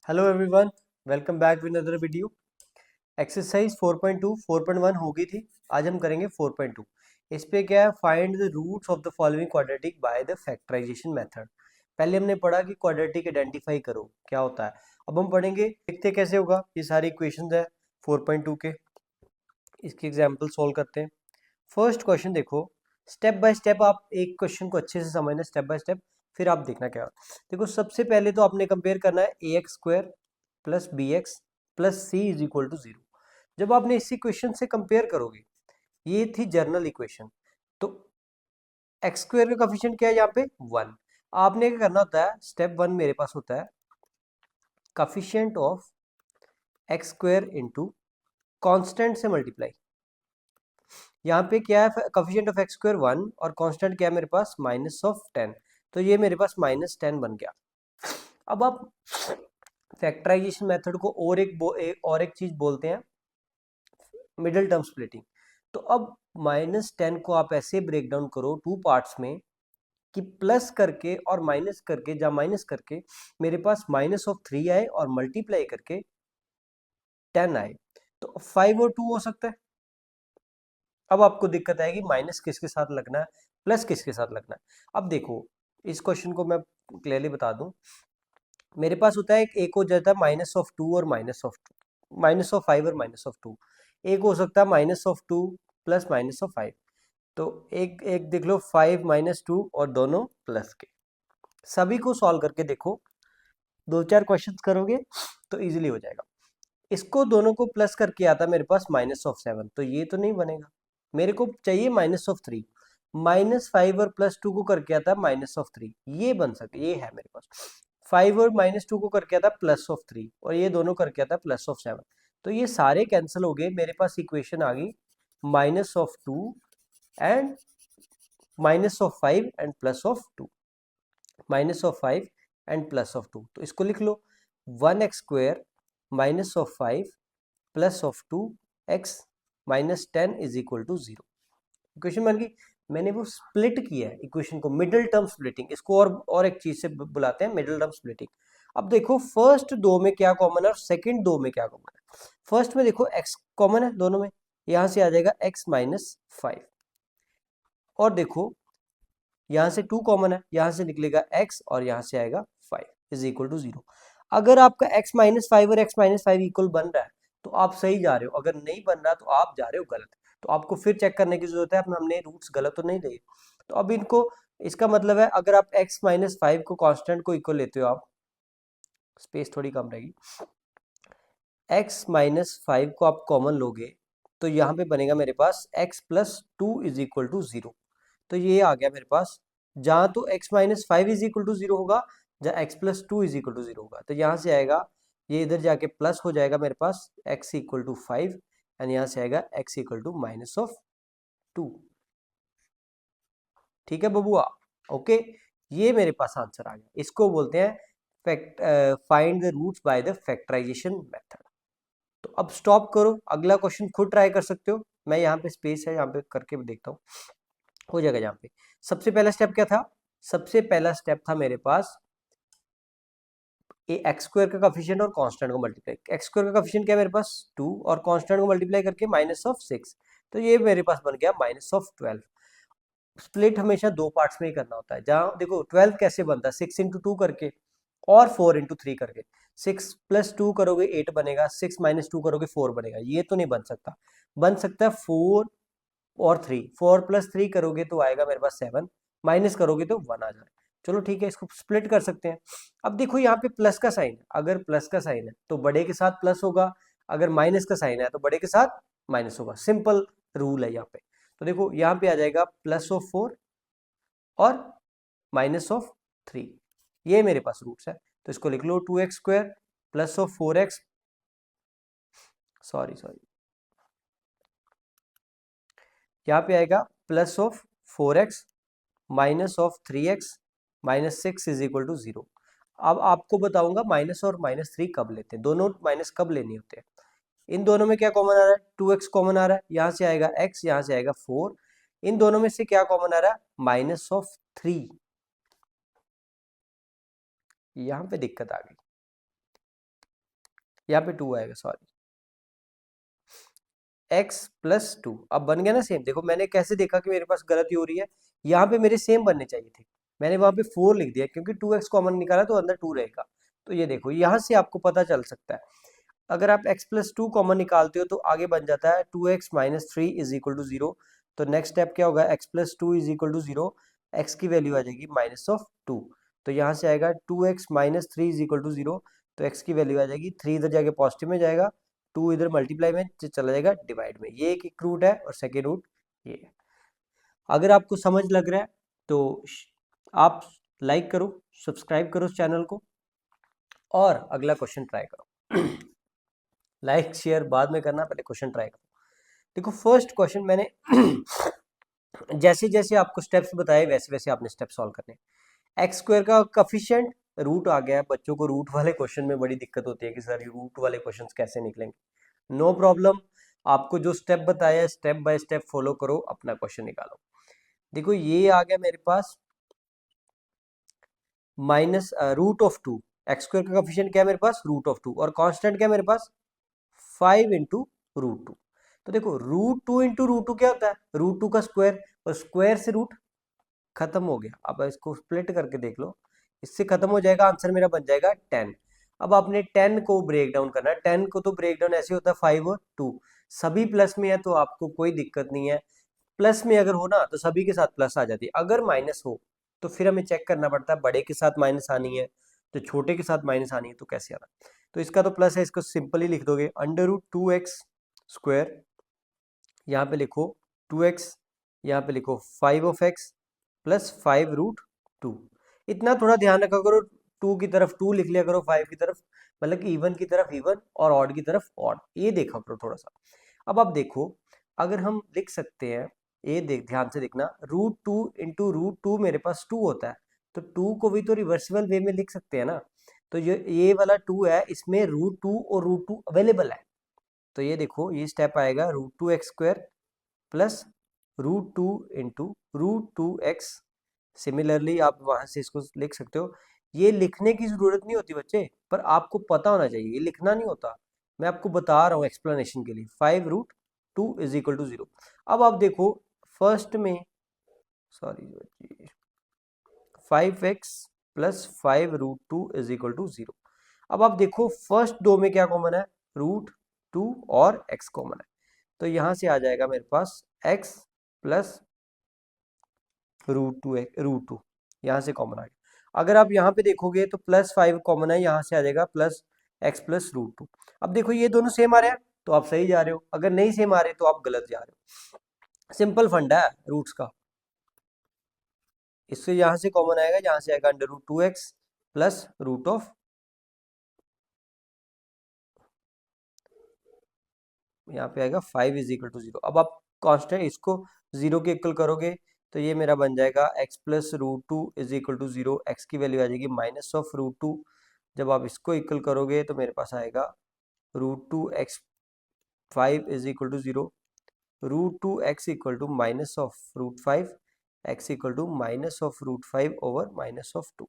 Hello everyone, welcome back with another video. Exercise 4.2 4.1 हो गई थी। आज हम करेंगे 4.2। इस पे क्या है, find the roots of the following quadratic by the factorisation method. पहले हमने पढ़ा कि क्वाड्रेटिक आइडेंटिफाई करो क्या होता है। अब हम पढ़ेंगे, देखते कैसे होगा। ये सारी इक्वेशंस है 4.2 के, इसकी एग्जांपल सॉल्व करते हैं। फर्स्ट क्वेश्चन देखो, स्टेप बाय स्टेप आप एक क्वेश्चन को अच्छे से समझना, स्टेप बाय स्टेप, फिर आप देखना क्या होगा। देखो सबसे पहले तो आपने कंपेयर करना है A x square plus B x plus C is equal to zero. जब आपने इस इक्वेशन से कंपेयर करोगे, ये थी जर्नल इक्वेशन, तो एक्स स्क्वायर का कोफिशिएंट क्या है यहाँ पे 1। आपने क्या करना होता है, स्टेप 1 मेरे पास होता है coefficient of x square into constant से मल्टीप्लाई। यहाँ पे क्या है, कोफिशिएंट ऑफ एक्स स्क्वायर 1 और कांस्टेंट क्या है मेरे पास -10, तो ये मेरे पास -10 बन गया। अब आप फैक्टराइजेशन मेथड को और एक चीज बोलते हैं मिडिल टर्म स्प्लिटिंग। तो अब -10 को आप ऐसे ब्रेक डाउन करो टू पार्ट्स में कि प्लस करके और माइनस करके, जहाँ माइनस करके मेरे पास -3 आए और मल्टीप्लाई करके 10 आए, तो 5 और 2 हो सकता है। अब आपको दिक्कत आएगी माइनस किसके साथ लगना है, प्लस किसके साथ लगना है। अब देखो, इस क्वेश्चन को मैं क्लियरली बता दूं। मेरे पास होता है एक हो जाता है -2 और -5 और -2। एक हो सकता है -2 प्लस -5। तो एक एक देख लो 5 -2 और दोनों प्लस के। सभी को सॉल्व करके देखो, दो चार क्वेश्चंस करोगे तो इजीली हो जाएगा। इसको दोनों को प्लस करके आता है मेरे पास -7, तो ये तो नहीं बनेगा। मेरे को चाहिए -3। -5 और +2 को करके आता है -3, ये बन सके, ये है मेरे पास। 5 और -2 को करके आता है +3 और ये दोनों करके आता है +7। तो ये सारे कैंसिल हो गए, मेरे पास इक्वेशन आ गई -2 एंड -5 एंड +2, -5 एंड +2। तो इसको लिख लो 1x² -5 +2x -10 is equal to 0। Equation बन गई। मैंने वो स्प्लिट किया है इक्वेशन को, मिडिल टर्म स्प्लिटिंग, इसको और एक चीज से बुलाते हैं मिडिल टर्म स्प्लिटिंग। अब देखो फर्स्ट दो में क्या कॉमन है और सेकंड दो में क्या कॉमन है। फर्स्ट में देखो x कॉमन है दोनों में, यहां से आ जाएगा x -5। और देखो यहां से 2 कॉमन है, यहां से निकलेगा x और यहां से आएगा 5 इज इक्वल टू 0। अगर आपका x -5 और x -5 इक्वल बन रहा है तो आप सही जा रहे हो, अगर नहीं बन रहा तो आप जा रहे हो गलत। तो आपको फिर चेक करने की जरूरत है अपना, हमने रूट्स गलत तो नहीं दिए। तो अब इनको, इसका मतलब है अगर आप x -5 को कांस्टेंट को इक्वल लेते हो आप, स्पेस थोड़ी कम रहेगी, x -5 को आप कॉमन लोगे तो यहाँ पे बनेगा मेरे पास x +2 इज इक्वल टू 0। तो ये आ गया मेरे पास, जहाँ तो x -5 इज इक्वल टू 0 होगा, जहाँ x +2 इज इक्वल टू 0 होगा, तो यहाँ से आएगा ये इधर जाके प्लस हो जाएगा मेरे पास x इक्वल टू 5 एंड यहाँ से आएगा x इक्वल टू -2। ठीक है बबुआ, ओके। ये मेरे पास आंसर आ गया, इसको बोलते हैं find the roots by the factorisation method. तो अब स्टॉप करो, अगला क्वेश्चन खुद ट्राई कर सकते हो। मैं यहाँ पे स्पेस है, यहाँ पे करके भी देखता हूँ हो जाएगा। यहाँ पे सबसे पहला स्टेप क्या था, सबसे पहला स्टेप था मेरे पास एक्स स्क्वायर का कोफिशिएंट और कांस्टेंट को मल्टीप्लाई। एक्स स्क्वायर का कोफिशिएंट क्या है मेरे पास 2 और कांस्टेंट को मल्टीप्लाई करके -6, तो ये मेरे पास बन गया -12। स्प्लिट हमेशा दो पार्ट्स में ही करना होता है। जहां देखो 12 कैसे बनता है, 6 इंटू 2 करके और 4 इंटू 3 करके। 6 + 2 करोगे 8 बनेगा, 6 - 2 करोगे 4 बनेगा, ये तो नहीं बन सकता। बन सकता है 4 और 3, 4 + 3 करोगे तो आएगा मेरे पास 7, माइनस करोगे तो 1 आ जाए। चलो ठीक है, इसको स्प्लिट कर सकते हैं। अब देखो यहाँ पे प्लस का साइन है, अगर प्लस का साइन है तो बड़े के साथ प्लस होगा, अगर माइनस का साइन है तो बड़े के साथ माइनस होगा। सिंपल रूल है यहाँ पे। तो देखो यहाँ पे आ जाएगा +4 और -3, ये मेरे पास रूट्स है। तो इसको लिख लो 2x² +4x, सॉरी सॉरी, यहाँ पे आएगा +4x -3x -6 is equal to 0। अब आपको बताऊंगा माइनस और -3 कब लेते हैं, दोनों माइनस कब लेने होते हैं। इन दोनों में क्या कॉमन आ रहा है, 2x कॉमन आ रहा है, यहाँ से आएगा x, यहाँ से आएगा 4। इन दोनों में से क्या कॉमन आ रहा है, -3। यहाँ पे दिक्कत आ गई, यहाँ पे 2 आएगा, सॉरी, x प्लस 2। अब बन गया ना सेम। देखो मैंने कैसे देखा कि मेरे पास गलती हो रही है, यहाँ पे मेरे सेम बनने चाहिए थे, मैंने वहां पे 4 लिख दिया क्योंकि 2x कॉमन निकाला तो अंदर 2 रहेगा। तो ये देखो यहाँ से आपको पता चल सकता है, अगर आप x प्लस 2 कॉमन निकालते हो तो आगे बन जाता है 2x minus 3 is equal to 0। तो नेक्स्ट स्टेप क्या होगा, x plus 2 is equal to 0, x की वैल्यू आ जाएगी माइनस ऑफ 2। तो यहाँ से आएगा 2x minus 3 is equal to 0, तो x की वैल्यू आ जाएगी 3 इधर जाके पॉजिटिव में जाएगा, 2 इधर मल्टीप्लाई में चला जाएगा डिवाइड में। ये एक रूट है और सेकेंड रूट ये है। अगर आपको समझ लग रहा है तो आप लाइक करो, सब्सक्राइब करो इस चैनल को और अगला क्वेश्चन ट्राई करो। लाइक शेयर बाद में करना, पहले क्वेश्चन ट्राई करो। देखो फर्स्ट क्वेश्चन मैंने जैसे जैसे आपको स्टेप्स बताए वैसे वैसे आपने स्टेप सॉल्व करने। एक्स स्क्वायर का कोफिशिएंट रूट आ गया है। बच्चों को रूट वाले क्वेश्चन में बड़ी दिक्कत होती है कि सर रूट वाले क्वेश्चन कैसे निकलेंगे। नो प्रॉब्लम, आपको जो स्टेप बताया स्टेप बाय स्टेप फॉलो करो, अपना क्वेश्चन निकालो। देखो ये आ गया मेरे पास minus root of 2। X square का कोफिशिएंट क्या है मेरे पास, रूट ऑफ 2, और कांस्टेंट क्या है मेरे पास 5 इंटू रूट 2। तो देखो रूट 2 इंटू रूट 2 क्या होता है, रूट 2 का स्क्वायर, और स्क्वायर से रूट खत्म हो गया। अब इसको स्प्लिट करके देख लो, इससे खत्म हो जाएगा, आंसर मेरा बन जाएगा 10। अब आपने 10 को ब्रेक डाउन करना है। 10 को तो ब्रेक डाउन ऐसे होता है 5 और 2, सभी प्लस में है तो आपको कोई दिक्कत नहीं है। प्लस में अगर हो ना तो सभी के साथ प्लस आ जाती है, अगर माइनस हो तो फिर हमें चेक करना पड़ता है बड़े के साथ माइनस आनी है तो छोटे के साथ माइनस आनी है तो कैसे आना। तो इसका तो प्लस है, इसको सिंपली लिख दोगे अंडर रूट 2x स्क्वायर, यहाँ पे लिखो 2x, यहाँ पे लिखो 5 ऑफ x प्लस 5 रूट 2। इतना थोड़ा ध्यान रखा करो, 2 की तरफ 2 लिख लिया करो, 5 की तरफ मतलब कि इवन की तरफ इवन और ऑड की तरफ ऑड, ये देखा करो थोड़ा सा। अब आप देखो अगर हम लिख सकते हैं, ये देख ध्यान से देखना, रूट 2 इंटू रूट 2 मेरे पास 2 होता है, तो 2 को भी तो रिवर्सिबल वे में लिख सकते हैं ना। तो ये वाला 2 है, इसमें रूट 2 और रूट 2 अवेलेबल है। तो ये देखो ये स्टेप आएगा root 2 x square plus root 2 into root 2 x. Similarly आप वहां से इसको लिख सकते हो। ये लिखने की जरूरत नहीं होती बच्चे, पर आपको पता होना चाहिए, ये लिखना नहीं होता, मैं आपको बता रहा हूँ एक्सप्लेनेशन के लिए। 5 रूट 2 इज इक्वल टू 0। अब आप देखो फर्स्ट में, sorry, 5x plus 5 root 2 is equal to 0। अब आप देखो फर्स्ट दो में क्या कॉमन है, रूट 2 और x कॉमन है, तो यहां से आ जाएगा मेरे पास x प्लस रूट टू यहाँ से कॉमन आ गया। अगर आप यहाँ पे देखोगे तो प्लस 5 कॉमन है, यहाँ से आ जाएगा प्लस x प्लस रूट 2। अब देखो ये दोनों सेम आ रहे हैं तो आप सही जा रहे हो, अगर नहीं सेम आ रहे तो आप गलत जा रहे हो। सिंपल फंडा है रूट्स का। इससे यहाँ से कॉमन आएगा, यहाँ से आएगा under root 2x plus root of, यहाँ पे आएगा 5 इज इक्वल टू 0। अब आप कांस्टेंट इसको 0 के इक्वल करोगे तो ये मेरा बन जाएगा x plus root 2 is equal to 0, x की वैल्यू आ जाएगी माइनस ऑफ रूट 2। जब आप इसको इक्वल करोगे तो मेरे पास आएगा root 2 x 5 is equal to 0, root 2 x equal to minus of root 5, x equal to minus of root 5 over minus of 2।